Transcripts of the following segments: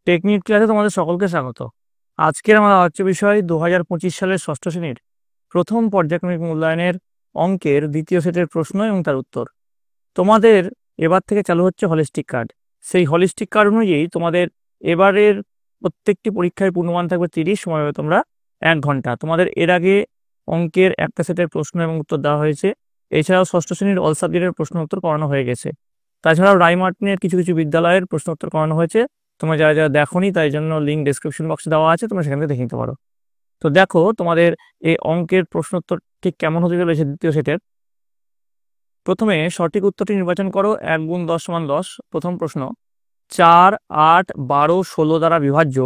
Technique ক্লাসে তোমাদের সকলকে স্বাগত। আজকের আমার আলোচ্য বিষয় 2025 সালের ষষ্ঠ শ্রেণীর প্রথম পর্যায়ক্রমিক মূল্যায়নের অঙ্কের দ্বিতীয় সেটের প্রশ্ন এবং তার উত্তর। তোমাদের এবার থেকে চালু হচ্ছে হলিস্টিক কার্ড। সেই হলিস্টিক কার্ড অনুযায়ী তোমাদের এবারের প্রত্যেকটি পরীক্ষায় পূর্ণমান থাকবে 30, সময় হবে তোমরা 1 ঘন্টা। তোমাদের এর আগে অঙ্কের একটা সেটের প্রশ্ন এবং উত্তর দেওয়া হয়েছে। এছাড়াও ষষ্ঠ শ্রেণীর অল সাবজেক্টের প্রশ্ন উত্তর করানো হয়ে গেছে। তাছাড়াও রায়মার্টিনের কিছু কিছু বিদ্যালয়ের প্রশ্ন উত্তর করানো হয়েছে। তোমরা যারা যারা দেখোনি তাই জন্য লিঙ্ক ডেসক্রিপশন বক্সে দেওয়া আছে, তোমরা সেখান থেকে দেখে নিতে পারো। তো দেখো তোমাদের এই অঙ্কের প্রশ্ন উত্তর ঠিক কেমন হতে চলেছে দ্বিতীয় সেটের। প্রথমে সঠিক উত্তরটি নির্বাচন করো। 1 গুণ 10 সমান 10। প্রথম প্রশ্ন, 4, 8, 12, 16 দ্বারা বিভাজ্য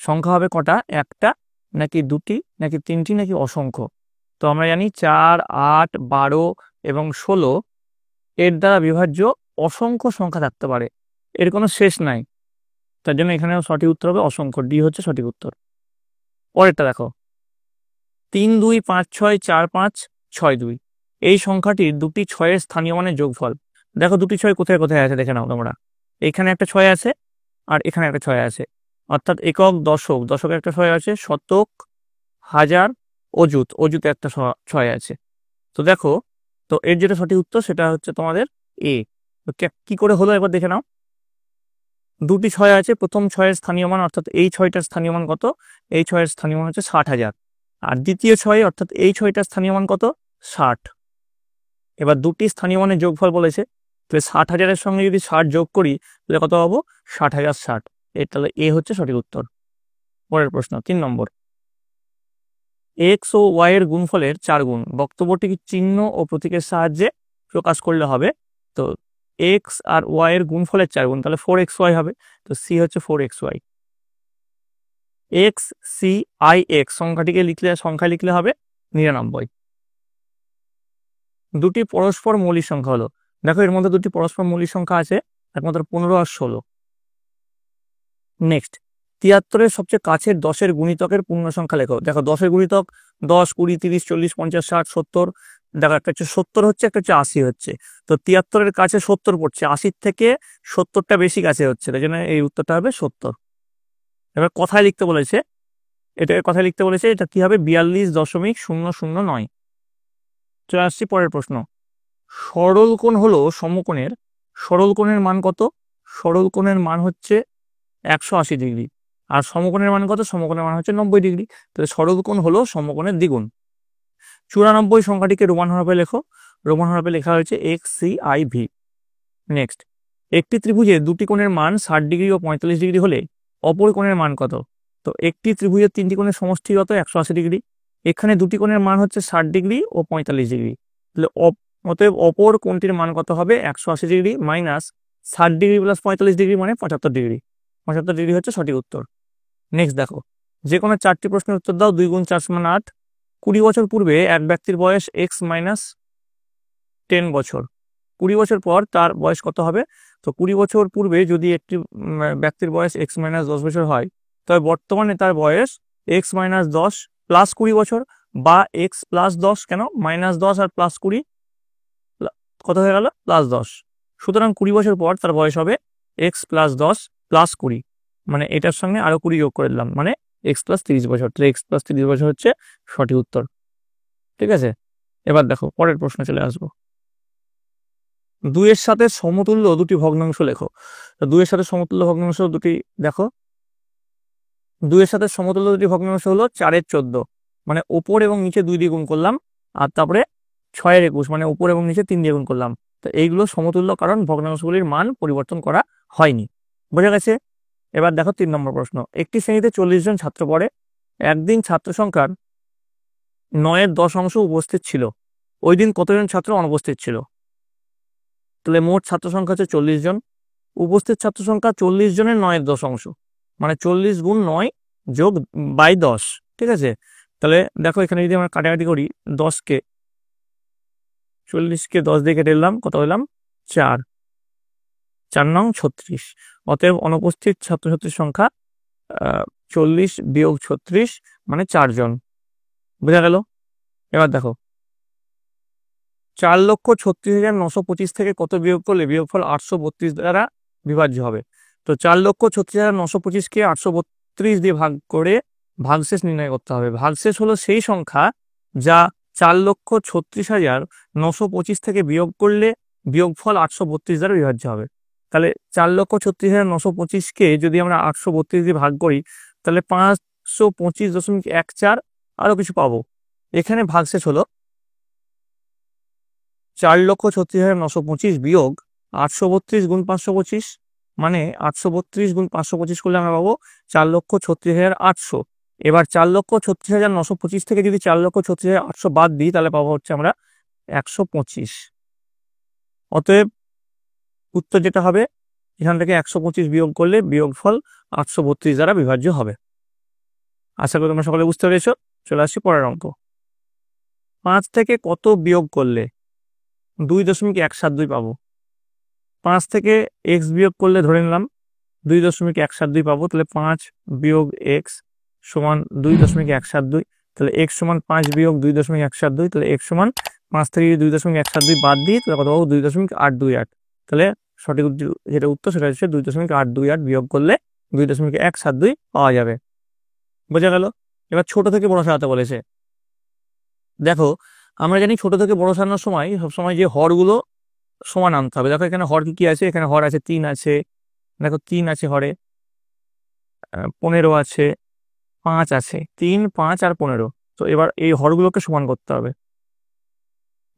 সংখ্যা হবে কটা? একটা নাকি দুটি নাকি তিনটি নাকি অসংখ্য? তো আমরা জানি 4, 8, 12 এবং 16 এর দ্বারা বিভাজ্য অসংখ্য সংখ্যা থাকতে পারে, এর কোনো শেষ নাই। তার জন্য এখানে সঠিক উত্তর হবে অসংখ্য, ডি হচ্ছে সঠিক উত্তর। পরেরটা দেখো, 3, 2, 5, 6, 4, 5, 6, 2 এই সংখ্যাটির দুটি 6-এর স্থানীয় মানের যোগফল। দেখো দুটি 6 কোথায় কোথায় আছে দেখে নাও তোমরা। এখানে একটা 6 আছে আর এখানে একটা 6 আছে, অর্থাৎ একক, দশকে একটা 6 আছে, শতক, হাজার, অযুতে একটা 6 আছে। তো দেখো, তো এর যেটা সঠিক উত্তর সেটা হচ্ছে তোমাদের এ। কি করে হলো একবার দেখে নাও। দুটি 6 আছে, প্রথম 6-এর স্থানীয় মান অর্থাৎ এই 6টার স্থানীয় মান কত? এই 6-এর স্থানীয় মান হচ্ছে 60,000। আর দ্বিতীয় 6 অর্থাৎ এই 6টার স্থানীয় মান কত? 60। এবার দুটি স্থানীয় মানের যোগফল বলেছে, তাহলে 60,000-এর সঙ্গে যদি 60 যোগ করি তাহলে কত পাবো? 60,060। তাহলে এ হচ্ছে সঠিক উত্তর। পরের প্রশ্ন 3 নম্বর, এক্স ও ওয়াই এর গুণফলের 4 গুণ বক্তব্যটি চিহ্ন ও প্রতীকের সাহায্যে প্রকাশ করলে হবে। তো এক্স আর ওয়াই এর গুণফলের 4 গুণ, তাহলে 4xy হবে। তো সি হচ্ছে 4xy। X C I x সংখ্যায় লিখলে হবে 99। দুটি পরস্পর মৌলিক সংখ্যা হলো, দেখো এর মধ্যে দুটি পরস্পর মৌলিক সংখ্যা আছে, একমাত্র 15 আর 16। নেক্সট, 73-এর সবচেয়ে কাছের 10-এর গুণিতকের পূর্ণ সংখ্যা লেখো। দেখো 10-এর গুণিতক 10, 20, 30, 40, 50, 60, 70। দেখো একটা হচ্ছে 70 হচ্ছে, একটা হচ্ছে 80 হচ্ছে। তো 73-এর কাছে 70 পড়ছে, 80 থেকে 70টা বেশি কাছে হচ্ছে, তাই জন্য এই উত্তরটা হবে 70। এবার কথায় লিখতে বলেছে, এটা কি হবে? 42.009। চলে আসছি পরের প্রশ্ন। সরল কোণ হলো সমকোণের, সরল কোণের মান কত? সরল কোণের মান হচ্ছে 180 ডিগ্রি। আর সমকোণের মান কত? সমকোণের মান হচ্ছে 90 ডিগ্রি। তাহলে সরল কোণ হলো সমকোণের দ্বিগুণ। 94 সংখ্যাটিকে রোমান হরফে লেখো। রোমান হরফে লেখা হয়েছে XCIV। নেক্সট, একটি ত্রিভুজের দুটি কোণের মান 60 ডিগ্রি ও 45 ডিগ্রি হলে অপর কোণের মান কত? তো একটি ত্রিভুজের 3টি কোণের সমষ্টি কত? 180 ডিগ্রি। এখানে দুটি কোণের মান হচ্ছে 60 ডিগ্রি ও 45 ডিগ্রি। তাহলে অতএব অপর কোণটির মান কত হবে? 180 degree minus 60 degree plus 45 degree মানে 75 ডিগ্রি। 75 ডিগ্রি হচ্ছে সঠিক উত্তর। নেক্সট দেখো, যে কোনো 4টি প্রশ্নের উত্তর দাও। 2 গুণ 4 সমান 8। 20 বছর পূর্বে এক ব্যক্তির বয়স x মাইনাস 10 বছর। 20 বছর পর তার বয়স কত হবে? তো 20 বছর পূর্বে যদি একটি ব্যক্তির বয়স x মাইনাস 10 বছর হয়, তবে বর্তমানে তার বয়স x মাইনাস 10 প্লাস 20 বছর, বা x প্লাস 10, কেন মাইনাস 10 আর প্লাস 20 কত হয়ে গেল? প্লাস 10। সুতরাং 20 বছর পর তার বয়স হবে x প্লাস 10 প্লাস 20, মানে এটার সঙ্গে আরো 20 যোগ করে দিলাম, মানে x প্লাস 30 বছর। তাহলে x প্লাস 30 বছর হচ্ছে সঠিক উত্তর। ঠিক আছে, এবার দেখো পরের প্রশ্ন চলে আসবো। 2-এর সাথে সমতুল্য দুটি ভগ্নাংশ লেখো। 2-এর সাথে সমতুল্য ভগ্নাংশ দুটি দেখো। 2-এর সাথে সমতুল্য দুটি ভগ্নাংশ হলো 4-এর 14, মানে উপর এবং নিচে 2 দিয়ে গুণ করলাম, আর তারপরে 6-এর 21, মানে উপর এবং নিচে 3 দিয়ে গুণ করলাম। তো এইগুলো সমতুল্য, কারণ ভগ্নাংশগুলির মান পরিবর্তন করা হয়নি। বোঝা গেছে? এবার দেখো 3 নম্বর প্রশ্ন। একটি শ্রেণীতে 40 জন ছাত্র পড়ে। একদিন ছাত্র সংখ্যার 9/10 উপস্থিত ছিল। ওই দিন কতজন ছাত্র অনুপস্থিত ছিল? তাহলে মোট ছাত্র সংখ্যা হচ্ছে 40 জন, উপস্থিত ছাত্র সংখ্যা 40 জনের 9/10, মানে 40 গুণ 9 যোগ বাই 10। ঠিক আছে, তাহলে দেখো এখানে যদি আমরা কাটাকাটি করি, 40কে 10 দিয়ে কেটে দিলাম, কত হলাম? 4, 4 নং 36। অতএব অনুপস্থিত ছাত্রছাত্রীর সংখ্যা 40 বিয়োগ 36 মানে 4 জন। বোঝা গেল? এবার দেখো, 4,36,925 থেকে কত বিয়োগ করলে বিয়োগফল 832 দ্বারা বিভাজ্য হবে? তো 4,36,925-কে 832 দিয়ে ভাগ করে ভাগশেষ নির্ণয় করতে হবে। ভাগশেষ হলো সেই সংখ্যা যা 4,36,925 থেকে বিয়োগ করলে বিয়োগফল 832 দ্বারা বিভাজ্য হবে। তাহলে 4,36,925-কে যদি আমরা 832 দিয়ে ভাগ করি তাহলে 525.14 আরো কিছু পাবো। এখানে ভাগশেষ হলো 4,36,925 বিয়োগ 832 গুণ 525, মানে 832 গুণ 525 করলে আমরা পাবো 4,36,800। এবার 4,36,925 থেকে যদি 4,36,800 বাদ দিই তাহলে পাবো হচ্ছে আমরা 125। অতএব উত্তর যেটা হবে এখান থেকে 125 বিয়োগ করলে বিয়োগফল 832 দ্বারা বিভাজ্য হবে। আশা করি তোমরা সকলে বুঝতে পেরেছো। চলে আসছি পরের অঙ্ক। 5 থেকে কত বিয়োগ করলে 2.172 পাবো? 5 থেকে x বিয়োগ করলে ধরে নিলাম 2.172 পাবো। তাহলে 5 বিয়োগ x সমান 2.172। তাহলে x সমান 5 বিয়োগ 2.172। তাহলে x সমান 5 থেকে 2.172 বাদ দিই তাহলে কত পাবো? 2.828। তাহলে সঠিক যেটা উত্তর সেটা হচ্ছে 2.828 বিয়োগ করলে 2.172 পাওয়া যাবে। বোঝা গেল? এবার ছোট থেকে বড় সাজাতে বলেছে। দেখো আমরা জানি ছোট থেকে বড় সাজানোর সময় সবসময় যে হরগুলো সমান আনতে হবে। দেখো এখানে হর কি আছে? এখানে হর আছে 3 আছে, দেখো 3 আছে হরে, 15 আছে, 5 আছে, 3, 5 আর 15। তো এবার এই হরগুলোকে সমান করতে হবে।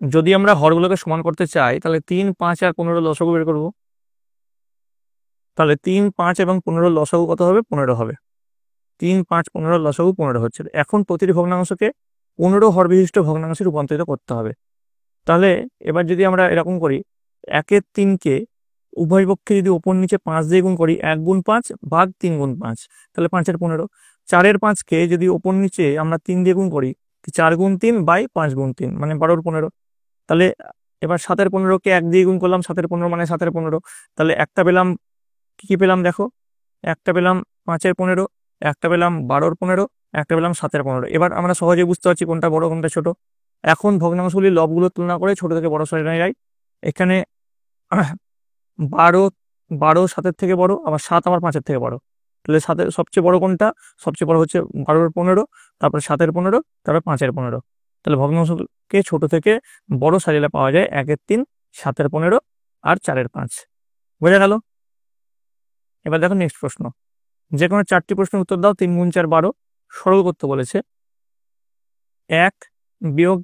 যদি আমরা হরগুলোকে সমান করতে চাই তাহলে 3, 5 আর 15 লসাগু বের করবো। তাহলে 3, 5 এবং 15 লসাগু কত হবে? 15 হবে। 3, 5, 15 লসাগু 15 হচ্ছে। এখন প্রতিটি ভগ্নাংশকে 15 হর বিশিষ্ট ভগ্নাংশে রূপান্তরিত করতে হবে। তাহলে এবার যদি আমরা এরকম করি, 1-এর 3-কে উভয় পক্ষে যদি ওপর নিচে 5 দিয়ে গুণ করি, 1 গুণ 5 ভাগ 3 গুণ 5, তাহলে 5-এর 15। 4-এর 5-কে যদি ওপর নিচে আমরা 3 দিয়ে গুণ করি, 4 গুণ 3 বাই 5 গুণ 3 মানে 12-এর 15। তাহলে এবার 7-এর 15-কে 1 দিয়ে গুণ করলাম, 7-এর 15 মানে 7-এর 15। তাহলে একটা পেলাম, কি পেলাম দেখো, একটা পেলাম 5-এর 15, একটা পেলাম 12-এর 15, একটা পেলাম 7-এর 15। এবার আমরা সহজে বুঝতে পারছি কোনটা বড় কোনটা ছোট। এখন ভগ্নাংশগুলির লবগুলো তুলনা করে ছোট থেকে বড় সাজানো যায়। এখানে 12 7-এর থেকে বড়, আবার 7 আবার 5-এর থেকে বড়। তাহলে 7-এর সবচেয়ে বড় কোনটা? সবচেয়ে বড় হচ্ছে 12-এর 15, তারপরে 7-এর 15, তারপরে 5-এর 15। তাহলে ভগ্নাংশকে ছোট থেকে বড় সাজালে পাওয়া যায় 1-এর 3, 7-এর 15 আর 4-এর 5। বোঝা গেল? এবার দেখো নেক্সট প্রশ্ন। যে কোনো 4টি প্রশ্নের উত্তর দাও। 3 গুণ 4 12 সরল করতে বলেছে। 1 বিয়োগ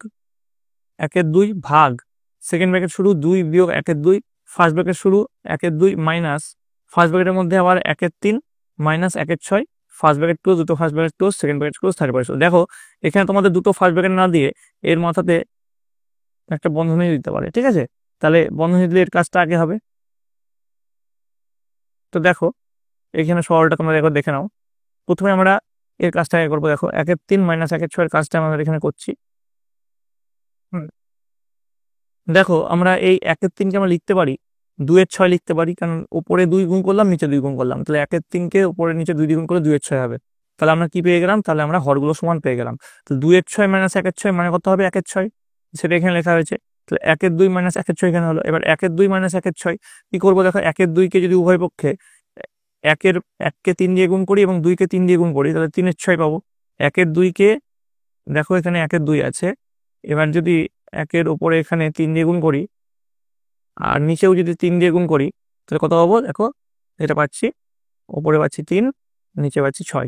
1-এর 2 ভাগ সেকেন্ড ব্র্যাকেট শুরু 2 বিয়োগ 1-এর 2, ফার্স্ট ব্র্যাকেট শুরু 1-এর 2 মাইনাস ফার্স্ট ব্র্যাকেটের মধ্যে আবার 1-এর 3 মাইনাস 1-এর 6, ফার্স্ট ব্র্যাকেট ক্লোজ, দুটো first bracket close, second bracket close, third bracket close. দেখো এখানে তোমাদের দুটো ফার্স্ট ব্র্যাকেট না দিয়ে এর মাথাতে একটা বন্ধনী দিতে পারে, ঠিক আছে? তাহলে বন্ধনী দিলে এর কাজটা আগে হবে। তো দেখো এখানে সরলটা তোমরা একবার দেখে নাও। প্রথমে আমরা এর কাজটা আগে করবো। দেখো 1-এর 3 মাইনাস 1-এর 6 এর কাজটা আমরা এখানে করছি। দেখো আমরা এই 1-এর 3-কে আমরা লিখতে পারি 2-এর 6 লিখতে পারি, কারণ উপরে 2 গুণ করলাম নিচে 2 গুণ করলাম। তাহলে 1-এর 3-কে উপরে নিচে 2 গুণ করলে 2-এর 6 হবে। তাহলে আমরা কি পেয়ে গেলাম? তাহলে আমরা হরগুলো সমান পেয়ে গেলাম। তো 2-এর 6 মাইনাস 1-এর 6 মানে কত হবে? 1-এর 6, সেটা এখানে লেখা হয়েছে। তাহলে 1-এর 2 মাইনাস 1-এর 6 এখানে হলো। এবার 1-এর 2 মাইনাস 1-এর 6 কি করবো? দেখো 1-এর 2-কে যদি উভয় পক্ষে 1-কে 3 দিয়ে গুণ করি এবং 2-কে 3 দিয়ে গুণ করি তাহলে 3-এর 6 পাবো। 1-এর 2-কে দেখো এখানে 1-এর 2 আছে। এবার যদি 1-এর উপরে এখানে 3 দিয়ে গুণ করি আর নিচেও যদি 3 দিয়ে গুণ করি তাহলে কত পাবো? দেখো এটা পাচ্ছি, উপরে পাচ্ছি 3, নিচে পাচ্ছি 6,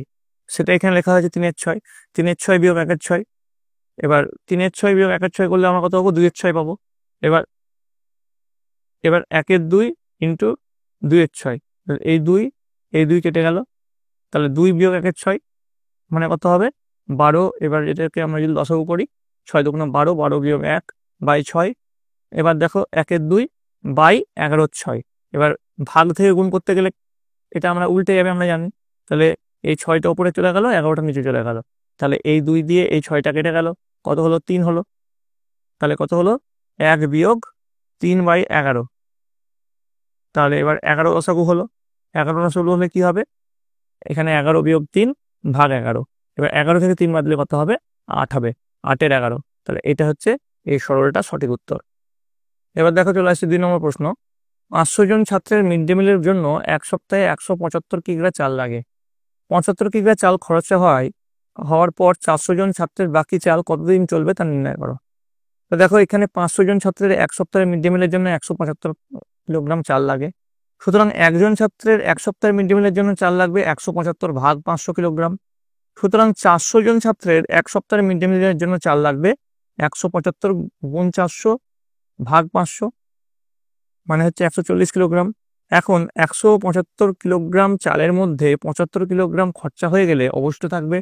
সেটা এখানে লেখা হয়েছে 3-এর 6। 3-এর 6 বিয়োগ 1-এর 6। এবার 3-এর 6 বিয়োগ 1-এর 6 করলে আমরা কত পাবো? 2-এর 6 পাবো। এবার এবার 1-এর 2 ইন্টু 2-এর 6, এই 2 কেটে গেল। তাহলে 2 বিয়োগ 1-এর 6 মানে কত হবে? 12। এবার এটাকে আমরা যদি লসাগু করি 6 2 12, 12 বিয়োগ 1 বাই 6। এবার দেখো 1-এর 2 বাই 11-এর 6। এবার ভাগ থেকে গুণ করতে গেলে এটা আমরা উল্টে যাবে আমরা জানি। তাহলে এই 6টা উপরে চলে গেল, 11টা নিচে চলে গেল। তাহলে এই 2 দিয়ে এই 6টা কেটে গেল, কত হলো? 3 হলো। তাহলে কত হলো? 1 বিয়োগ 3 বাই 11। তাহলে এবার 11 লসাগু হলো। 11 লসাগু হলে কি হবে? এখানে 11 বিয়োগ 3 ভাগ 11। এবার 11 থেকে 3 বাদ দিলে কত হবে? 8 হবে। 8-এর 11। তাহলে এটা হচ্ছে এই সরলটা সঠিক উত্তর। এবার দেখো চলে আসছে 2 নম্বর প্রশ্ন। 500 জন ছাত্রের মিড ডে মিলের জন্য এক সপ্তাহে 175 কিগ্রা চাল লাগে। 75 কিগ্রা চাল খরচা হওয়ার পর 400 জন ছাত্রের বাকি চাল কতদিন চলবে তা নির্ণয় করো। তো দেখো এখানে 500 জন ছাত্রের এক সপ্তাহের মিড ডে মিলের জন্য 175 কিলোগ্রাম চাল লাগে। সুতরাং একজন ছাত্রের এক সপ্তাহের মিড ডে মিলের জন্য চাল লাগবে 175 ভাগ 500 কিলোগ্রাম। সুতরাং 400 জন ছাত্রের এক সপ্তাহের মিড ডে মিলের জন্য চাল লাগবে 175 গুণ 400 ভাগ 500, মানে হচ্ছে 140 কিলোগ্রাম। এখন 175 কিলোগ্রাম চালের মধ্যে 75 কিলোগ্রাম খরচা হয়ে গেলে অবশিষ্ট থাকবে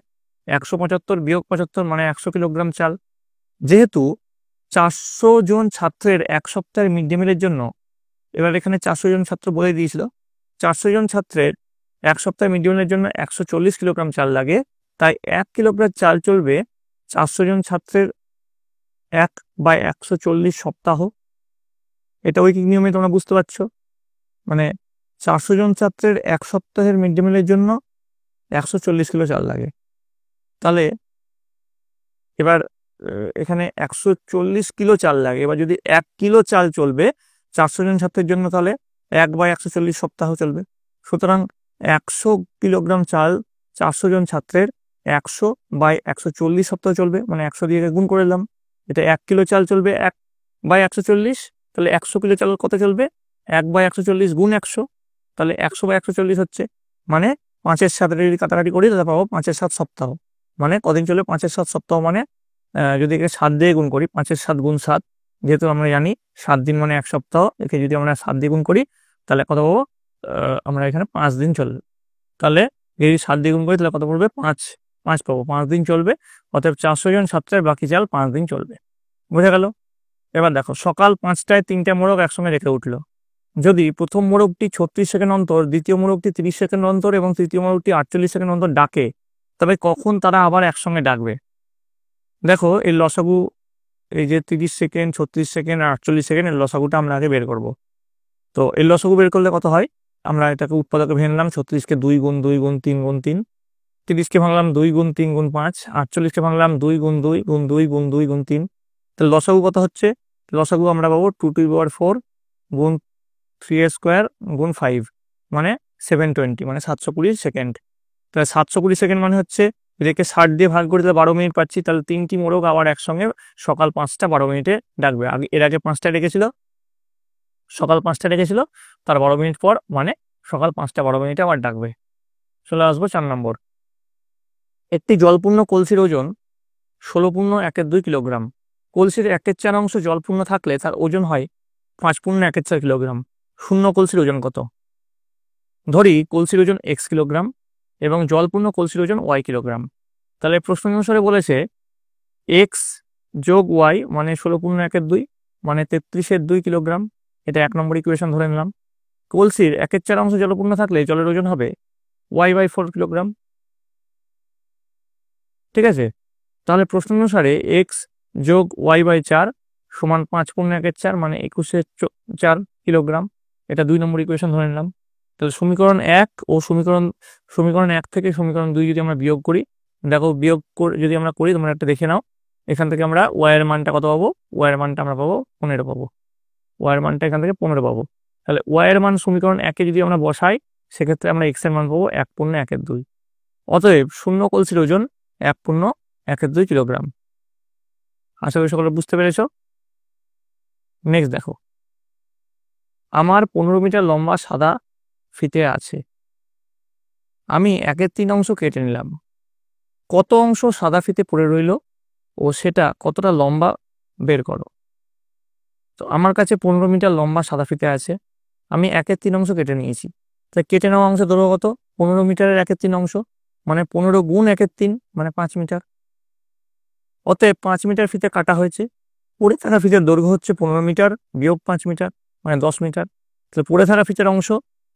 175 বিয়োগ 75, মানে 100 কিলোগ্রাম চাল। যেহেতু 400 জন ছাত্রের এক সপ্তাহের মিড ডে মিলের জন্য, এবার এখানে 400 জন ছাত্র বলে দিয়েছিল, 400 জন ছাত্রের এক সপ্তাহের মিড ডে মিলের জন্য 140 কিলোগ্রাম চাল লাগে, তাই 1 কিলোগ্রাম চাল চলবে 400 জন ছাত্রের 1/140 সপ্তাহ। এটা ঐকিক নিয়মে তোমরা বুঝতে পারছো, মানে 400 জন ছাত্রের এক সপ্তাহের মিড ডে মিলের জন্য 140 কিলো চাল লাগে। তাহলে এবার এখানে 140 কিলো চাল লাগে। এবার যদি 1 কিলো চাল চলবে 400 জন ছাত্রের জন্য, তাহলে 1/140 সপ্তাহ চলবে। সুতরাং 100 কিলোগ্রাম চাল 400 জন ছাত্রের 100/140 সপ্তাহ চলবে, মানে 100 দিয়ে গুণ করে দিলাম। এটা 1 কিলো চাল চলবে 1/140, তাহলে 100 কিলো চাল কত চলবে 1/140 গুণ 100, তাহলে 100/140 হচ্ছে, মানে 5-এর সাথে যদি কাটাকাটি করি তাহলে পাবো 5-এর 7 সপ্তাহ। মানে কদিন চলবে 5-এর 7 সপ্তাহ, মানে যদি একে 7 দিয়ে গুণ করি, 5-এর 7 গুণ 7, যেহেতু আমরা জানি 7 দিন মানে 1 সপ্তাহ, একে যদি আমরা 7 দিয়ে গুণ করি তাহলে কত পাবো, আমরা এখানে 5 দিন চলবে। তাহলে যদি 7 দিয়ে গুণ করি তাহলে কত পড়বে 5 পাবো, 5 দিন চলবে। অতএব 400 জন ছাত্রের বাকি চাল 5 দিন চলবে। বুঝে গেল? এবার দেখো সকাল 5টায় 3টে মোরগ একসঙ্গে রেখে উঠলো। যদি প্রথম মোরগটি 36 সেকেন্ড অন্তর, দ্বিতীয় মোরগটি 30 সেকেন্ড অন্তর এবং তৃতীয় মোরগটি 48 সেকেন্ড অন্তর ডাকে, তবে কখন তারা আবার একসঙ্গে ডাকবে? দেখো এর লসাগু, এই যে 30 সেকেন্ড, 36 সেকেন্ড আর 48 সেকেন্ড, এর লসাগুটা আমরা আগে বের করব। তো এর লসাগু বের করলে কত হয়, আমরা এটাকে উৎপাদকে ভেঙে নিলাম। 36কে 2 গুণ 2 গুণ 3 গুণ 3, 30কে ভাঙলাম 2 গুণ 3 গুণ 5, 48কে ভাঙলাম 2 গুণ 2 গুণ 2 গুণ 2 গুণ 3। তাহলে লসাগু কত হচ্ছে, লসাগু আমরা পাবো 2^4 গুণ 3 স্কোয়ার গুণ 5, মানে 720, মানে 720 সেকেন্ড। তাহলে 720 সেকেন্ড মানে হচ্ছে, এটাকে 60 দিয়ে ভাগ করে তাহলে 12 মিনিট পাচ্ছি। তাহলে 3টি মোরগ আবার একসঙ্গে সকাল 5টা 12 মিনিটে ডাকবে। এর আগে 5টা ডেকেছিল, সকাল 5টা ডেকেছিল, তার 12 মিনিট পর, মানে সকাল 5টা 12 মিনিটে আবার ডাকবে। চলে আসবো 4 নম্বর। একটি জলপূর্ণ কলসির ওজন 16.1 কিলোগ্রাম। কলসির 1/4 অংশ জলপূর্ণ থাকলে তার ওজন হয় 5.1 কিলোগ্রাম। শূন্য কলসির ওজন কত? ধরি কলসির ওজন x কিলোগ্রাম এবং জলপূর্ণ কলসির ওজন y কিলোগ্রাম। তাহলে প্রশ্ন অনুসারে বলেছে x যোগ y মানে 16.1, মানে 33/2 কিলোগ্রাম। এটা 1 নম্বর ইকুয়েশন ধরে নিলাম। কলসির 1/4 অংশ জলপূর্ণ থাকলে জলের ওজন হবে y/4 কিলোগ্রাম। ঠিক আছে, তাহলে প্রশ্ন অনুসারে x যোগ y/4 সমান 5.1/4, মানে 21/4 কিলোগ্রাম। এটা 2 নম্বর ইকুয়েশন ধরে নিলাম। তাহলে সমীকরণ 1 ও সমীকরণ 1 থেকে সমীকরণ 2 যদি আমরা বিয়োগ করি, দেখো বিয়োগ যদি আমরা করি, তোমরা একটা দেখে নাও, এখান থেকে আমরা y এর মানটা কত পাবো, y এর মানটা আমরা পাবো 15 পাবো, y এর মানটা এখান থেকে 15 পাবো। তাহলে y এর মান সমীকরণ 1-এ যদি আমরা বসাই, সেক্ষেত্রে আমরা x এর মান পাবো 1.1 অতএব শূন্য কলসির ওজন 1.1 কিলোগ্রাম। আশা করি সকলে বুঝতে পেরেছ। নেক্সট দেখো, আমার 15 মিটার লম্বা সাদা ফিতে আছে, আমি 1/3 অংশ কেটে নিলাম। কত অংশ সাদা ফিতে পড়ে রইল ও সেটা কতটা লম্বা বের করো। তো আমার কাছে 15 মিটার লম্বা সাদা ফিতে আছে, আমি 1/3 অংশ কেটে নিয়েছি। তাই কেটে নেওয়া অংশ দৈর্ঘ্য কত, 15 মিটারের 1/3 অংশ, মানে 15 গুণ 1/3, মানে 5 মিটার। অতএব 5 মিটার ফিতে কাটা হয়েছে। পড়ে থাকা ফিতের দৈর্ঘ্য হচ্ছে 15 মিটার বিয়োগ 5 মিটার, মানে 10 মিটার। তাহলে পড়ে থাকা ফিতের অংশ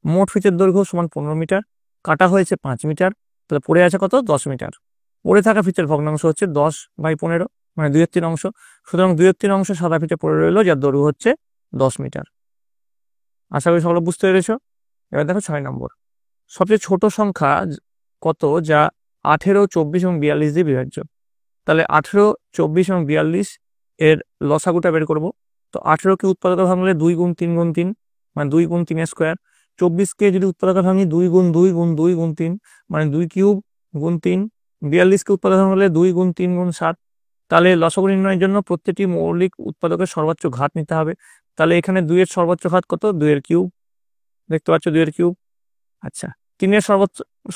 মোট ফিতের দৈর্ঘ্য সমান 15 মিটার, কাটা হয়েছে 5 মিটার, তাহলে পড়ে আছে কত 10 মিটার। পড়ে থাকা ফিতের ভগ্নাংশ হচ্ছে 10/15, মানে 2/3 অংশ। সুতরাং 2/3 অংশ সাদা ফিতে পড়ে রইল, যার দৈর্ঘ্য হচ্ছে 10 মিটার। আশা করি সকলে বুঝতে পেরেছ। এবার দেখো 6 নম্বর। সবচেয়ে ছোট সংখ্যা কত যা 18, 24 এবং 42 দিয়ে বিভাজ্য? তাহলে 18, 24 এবং 42 এর লসাগুটা বের করব। তো 18কে উৎপাদকে ভাঙলে 2 গুণ 3 গুণ 3, মানে 2 গুণ 3 স্কোয়ার। 24কে যদি উৎপাদক ভাঙি 2 গুণ 2 গুণ 2 গুণ 3 মানে 2 কিউব গুণ 3। 42কে উৎপাদক হলে 2 গুণ 3 গুণ 7। তাহলে লসাগু নির্ণয়ের জন্য প্রত্যেকটি মৌলিক উৎপাদকের সর্বোচ্চ ঘাত নিতে হবে। তাহলে এখানে 2 এর সর্বোচ্চ ঘাত কত? 2 এর কিউব, দেখতে পাচ্ছ 2 এর কিউব। আচ্ছা, 3 এর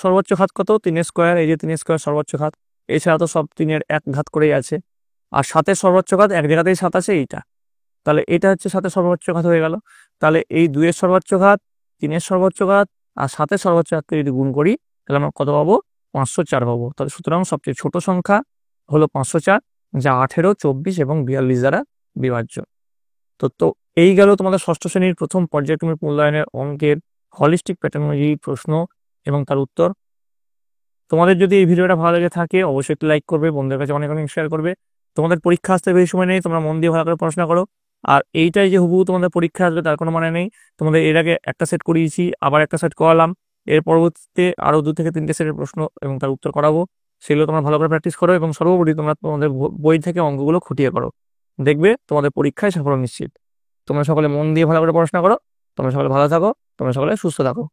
সর্বোচ্চ ঘাত কত? 3 স্কোয়ার, এই যে 3 স্কোয়ার সর্বোচ্চ ঘাত। এছাড়া তো সব 3 এর এক ঘাত করেই আছে। আর 7 সর্বোচ্চ ঘাত এক জায়গাতেই 7 আছে, এইটা। তাহলে এটা হচ্ছে 7 সর্বোচ্চ ঘাত হয়ে গেল। তাহলে এই 2 এর সর্বোচ্চ ঘাত, 3 এর সর্বোচ্চ ঘাত আর 7 সর্বোচ্চ ঘাতকে যদি গুণ করি তাহলে আমরা কত পাবো? 504 পাবো। তাহলে সুতরাং সবচেয়ে ছোট সংখ্যা হলো 504, যা 18, 24 এবং 42 দ্বারা বিভাজ্য। তো এই গেল তোমাদের ষষ্ঠ শ্রেণীর প্রথম পর্যায়ক্রমিক মূল্যায়নের অঙ্কের হলিস্টিক প্যাটার্নোলজি প্রশ্ন এবং তার উত্তর। তোমাদের যদি এই ভিডিওটা ভালো লেগে থাকে অবশ্যই একটু লাইক করবে, বন্ধুদের কাছে অনেক অনেক শেয়ার করবে। তোমাদের পরীক্ষা আসতে বেশি সময় নেই, তোমরা মন দিয়ে ভালো করে পড়াশোনা করো। আর এইটাই যে হুবহু তোমাদের পরীক্ষা আসবে তার কোনো মানে নেই। তোমাদের এর আগে একটা সেট করিয়েছি, আবার একটা সেট করালাম, এর পরবর্তীতে আরও 2 থেকে 3টে সেটের প্রশ্ন এবং তার উত্তর করাবো। সেগুলো তোমরা ভালো করে প্র্যাকটিস করো এবং সর্বোপরি তোমরা তোমাদের বই থেকে অঙ্কগুলো খুঁটিয়ে করো। দেখবে তোমাদের পরীক্ষায় সাফল্য নিশ্চিত। তোমরা সকলে মন দিয়ে ভালো করে পড়াশোনা করো। তোমরা সকলে ভালো থাকো, তোমরা সকলে সুস্থ থাকো।